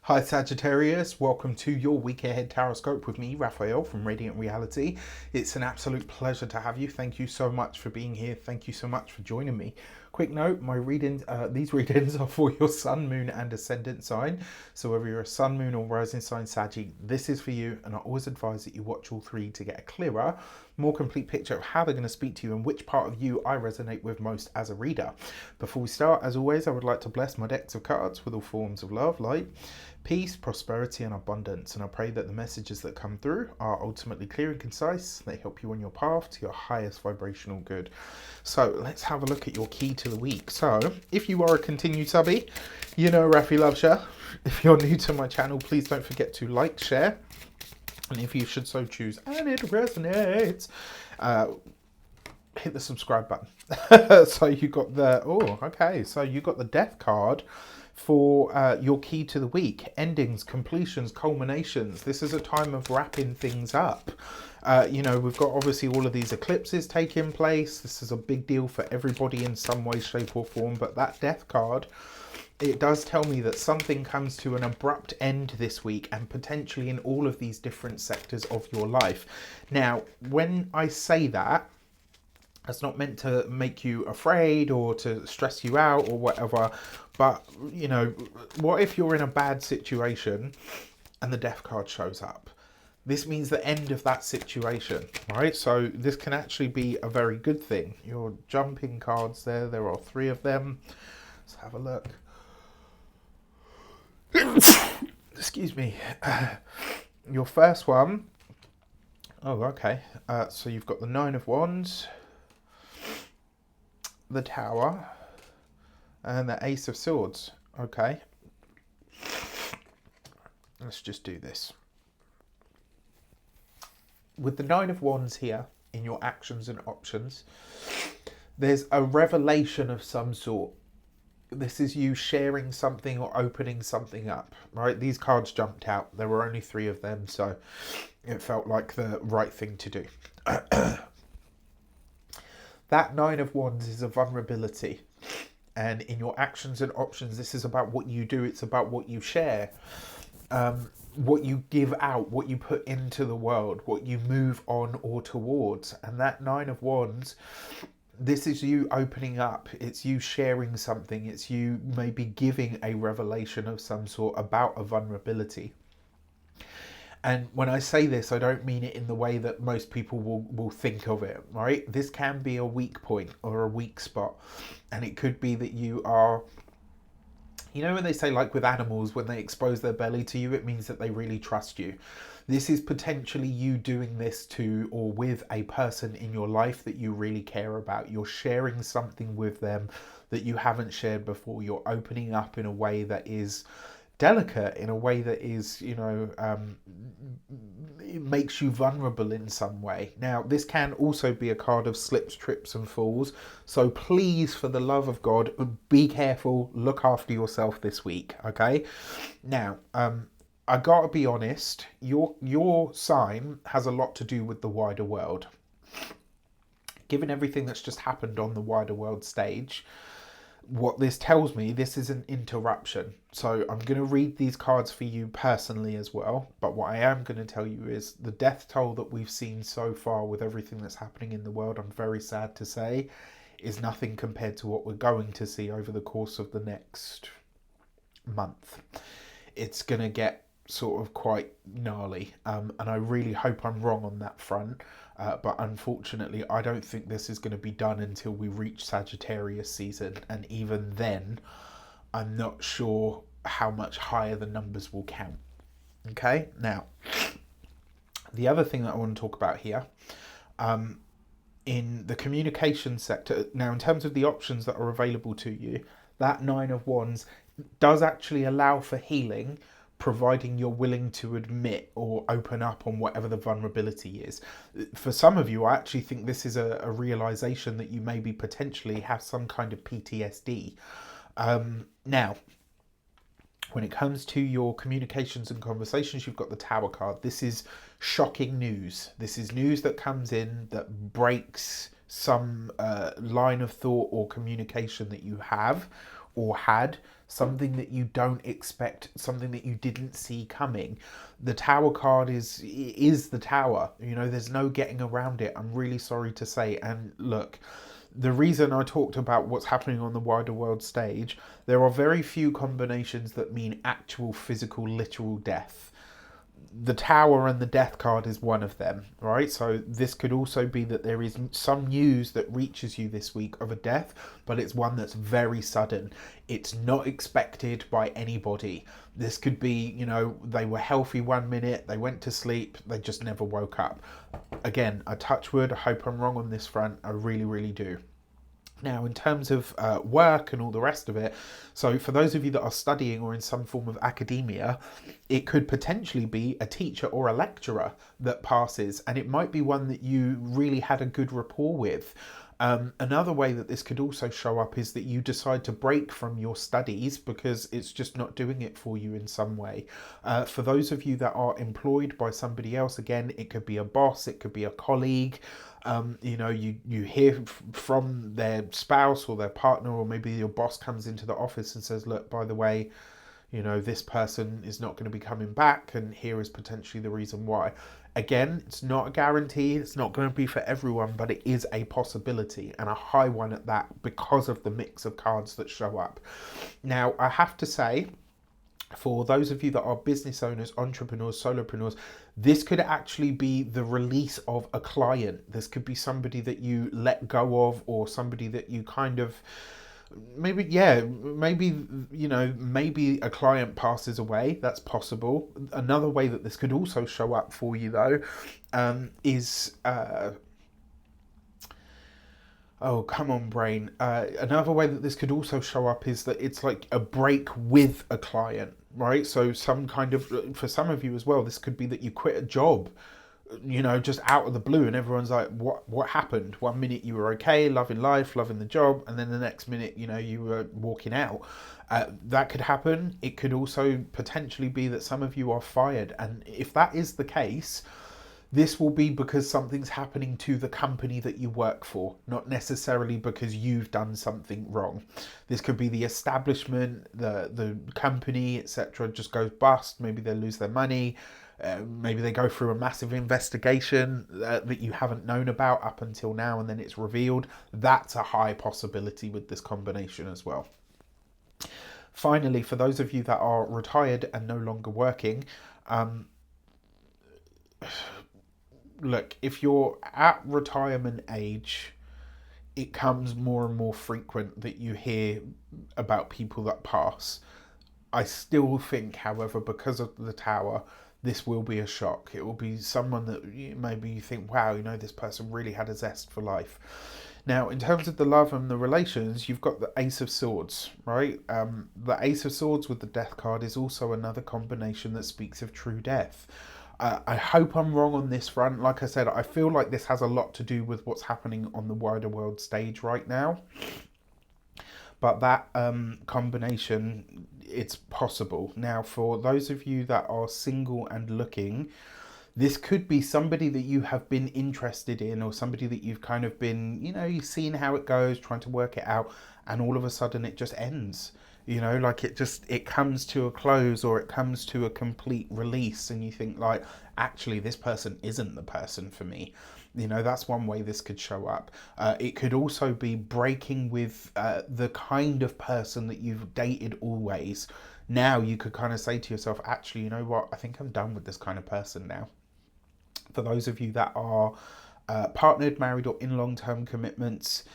Hi Sagittarius, welcome to your week ahead Taroscope with me, Raphael from Radiant Reality. It's an absolute pleasure to have you. Thank you so much for being here. Thank you so much for joining me. Quick note, these readings are for your sun, moon and ascendant sign. So whether you're a sun, moon or rising sign Saggy, this is for you, and I always advise that you watch all three to get a clearer, more complete picture of how they're going to speak to you and which part of you I resonate with most as a reader. Before we start, as always, I would like to bless my decks of cards with all forms of love, light, peace, prosperity and abundance, and I pray that the messages that come through are ultimately clear and concise. They help you on your path to your highest vibrational good. So let's have a look at your key to the week. So if you are a continued subby, you know Rafi loves ya. If you're new to my channel, please don't forget to like, share, and if you should so choose and it resonates, hit the subscribe button. So you got the death card for your key to the week. Endings, completions, culminations. This is a time of wrapping things up. We've got obviously all of these eclipses taking place. This is a big deal for everybody in some way, shape or form. But that death card, it does tell me that something comes to an abrupt end this week, and potentially in all of these different sectors of your life. Now, when I say that, that's not meant to make you afraid or to stress you out or whatever. But, what if you're in a bad situation and the death card shows up? This means the end of that situation, right? So this can actually be a very good thing. Your jumping cards there are 3 of them. Let's have a look. Excuse me. Your first one. Oh, okay. So you've got the 9 of Wands, the Tower, and the Ace of Swords. Okay. Let's just do this. With the 9 of Wands here in your actions and options, there's a revelation of some sort. This is you sharing something or opening something up, right? These cards jumped out. There were only 3 of them, so it felt like the right thing to do. That 9 of Wands is a vulnerability. And in your actions and options, this is about what you do. It's about what you share, what you give out, what you put into the world, what you move on or towards. And that 9 of Wands, this is you opening up. It's you sharing something. It's you maybe giving a revelation of some sort about a vulnerability. And when I say this, I don't mean it in the way that most people will think of it, right? This can be a weak point or a weak spot. And it could be that you are, when they say, like with animals, when they expose their belly to you, it means that they really trust you. This is potentially you doing this to or with a person in your life that you really care about. You're sharing something with them that you haven't shared before. You're opening up in a way that is delicate, in a way that is, it makes you vulnerable in some way. Now, this can also be a card of slips, trips and falls. So please, for the love of God, be careful, look after yourself this week, okay? Now, I gotta be honest, your sign has a lot to do with the wider world. Given everything that's just happened on the wider world stage, what this tells me, this is an interruption. So I'm going to read these cards for you personally as well. But what I am going to tell you is the death toll that we've seen so far with everything that's happening in the world, I'm very sad to say, is nothing compared to what we're going to see over the course of the next month. It's going to get sort of quite gnarly. And I really hope I'm wrong on that front. But unfortunately, I don't think this is going to be done until we reach Sagittarius season. And even then, I'm not sure how much higher the numbers will count. Okay, now, the other thing that I want to talk about here, in the communication sector, now in terms of the options that are available to you, that 9 of Wands does actually allow for healing, providing you're willing to admit or open up on whatever the vulnerability is. For some of you, I actually think this is a realization that you maybe potentially have some kind of PTSD. Now, when it comes to your communications and conversations, you've got the Tower card. This is shocking news. This is news that comes in that breaks some line of thought or communication that you have or had something that you don't expect, something that you didn't see coming. The Tower card is the Tower. You know, there's no getting around it. I'm really sorry to say. And look, the reason I talked about what's happening on the wider world stage, there are very few combinations that mean actual physical, literal death. The Tower and the Death card is one of them, right? So this could also be that there is some news that reaches you this week of a death, but it's one that's very sudden. It's not expected by anybody. This could be, you know, they were healthy 1 minute, they went to sleep, they just never woke up. Again, I touch wood, I hope I'm wrong on this front, I really, really do. Now, in terms of work and all the rest of it, so for those of you that are studying or in some form of academia, it could potentially be a teacher or a lecturer that passes, and it might be one that you really had a good rapport with. Another way that this could also show up is that you decide to break from your studies because it's just not doing it for you in some way. For those of you that are employed by somebody else, again, it could be a boss, it could be a colleague. You know, you hear from their spouse or their partner, or maybe your boss comes into the office and says, look, by the way, you know, this person is not going to be coming back, and here is potentially the reason why. Again, it's not a guarantee, it's not going to be for everyone, but it is a possibility, and a high one at that, because of the mix of cards that show up. Now, I have to say, for those of you that are business owners, entrepreneurs, solopreneurs, this could actually be the release of a client. This could be somebody that you let go of, or somebody that you kind of maybe you know, maybe a client passes away. That's possible. Another way that this could also show up for you though is oh, come on, brain. Another way that this could also show up is that it's like a break with a client, right? So some kind of, for some of you as well, this could be that you quit a job, you know, just out of the blue, and everyone's like, what happened? 1 minute you were okay, loving life, loving the job, and then the next minute, you know, you were walking out. That could happen. It could also potentially be that some of you are fired, and if that is the case, this will be because something's happening to the company that you work for, not necessarily because you've done something wrong. This could be the establishment, the company, etc. just goes bust. Maybe they lose their money. Maybe they go through a massive investigation that you haven't known about up until now, and then it's revealed. That's a high possibility with this combination as well. Finally, for those of you that are retired and no longer working, look, if you're at retirement age, it comes more and more frequent that you hear about people that pass. I still think, however, because of the Tower, this will be a shock. It will be someone that maybe you think, wow, you know, this person really had a zest for life. Now, in terms of the love and the relations, you've got the Ace of Swords, right? The Ace of Swords with the Death card is also another combination that speaks of true death. I hope I'm wrong on this front. Like I said, I feel like this has a lot to do with what's happening on the wider world stage right now. But that combination, it's possible. Now, for those of you that are single and looking, this could be somebody that you have been interested in, or somebody that you've kind of been, you know, you've seen how it goes, trying to work it out, and all of a sudden it just ends. You know, like it comes to a close, or it comes to a complete release, and you think like, actually, this person isn't the person for me. You know, that's one way this could show up. It could also be breaking with the kind of person that you've dated always. Now you could kind of say to yourself, actually, you know what? I think I'm done with this kind of person now. For those of you that are partnered, married, or in long-term commitments,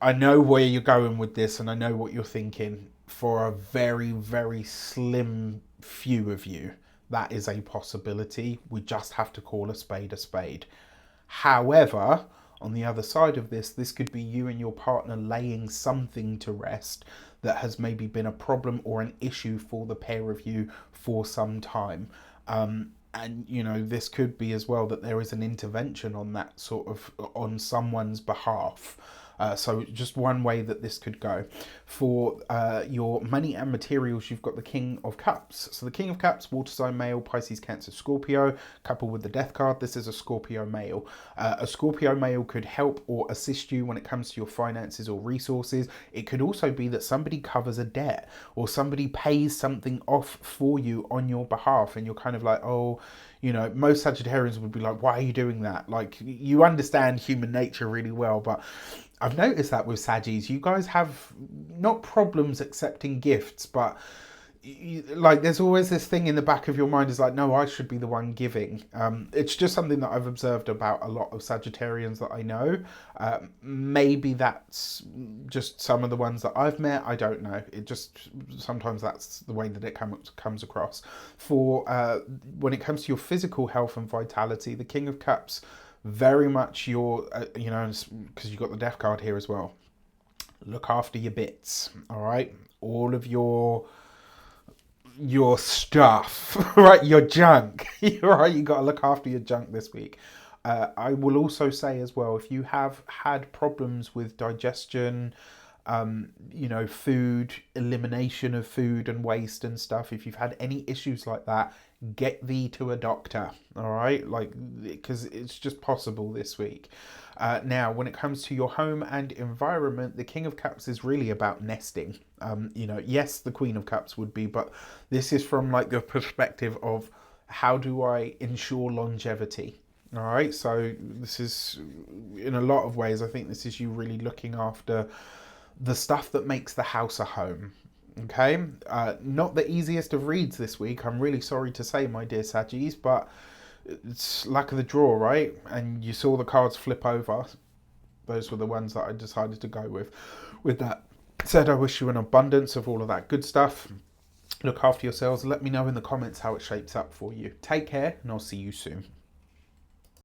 I know where you're going with this, and I know what you're thinking. For a very, very slim few of you, that is a possibility. We just have to call a spade a spade. However, on the other side of this, this could be you and your partner laying something to rest that has maybe been a problem or an issue for the pair of you for some time. And, you know, this could be as well that there is an intervention on that sort of, on someone's behalf. So just one way that this could go. For your money and materials, you've got the King of Cups. So the King of Cups, water sign male, Pisces, Cancer, Scorpio, coupled with the Death card. This is a Scorpio male. A Scorpio male could help or assist you when it comes to your finances or resources. It could also be that somebody covers a debt or somebody pays something off for you on your behalf, and you're kind of like, oh, you know, most Sagittarians would be like, why are you doing that? Like, you understand human nature really well, but I've noticed that with Saggies, you guys have not problems accepting gifts, but like there's always this thing in the back of your mind is like, no, I should be the one giving. It's just something that I've observed about a lot of Sagittarians that I know. Maybe that's just some of the ones that I've met. I don't know. It just sometimes that's the way that it comes across. For when it comes to your physical health and vitality, the King of Cups, very much your, you know, because you've got the Death card here as well. Look after your bits, all right? All of your stuff, right? Your junk, right? You got to look after your junk this week. I will also say as well, if you have had problems with digestion, you know, food, elimination of food and waste and stuff, if you've had any issues like that, get thee to a doctor, all right? Like, because it's just possible this week. Now, when it comes to your home and environment, the King of Cups is really about nesting. You know, yes, the Queen of Cups would be, but this is from like the perspective of how do I ensure longevity? All right, so this is, in a lot of ways, I think this is you really looking after the stuff that makes the house a home. Okay, not the easiest of reads this week, I'm really sorry to say, my dear Saggies, but it's luck of the draw, right? And you saw the cards flip over. Those were the ones that I decided to go with. With that said, I wish you an abundance of all of that good stuff. Look after yourselves. Let me know in the comments how it shapes up for you. Take care, and I'll see you soon.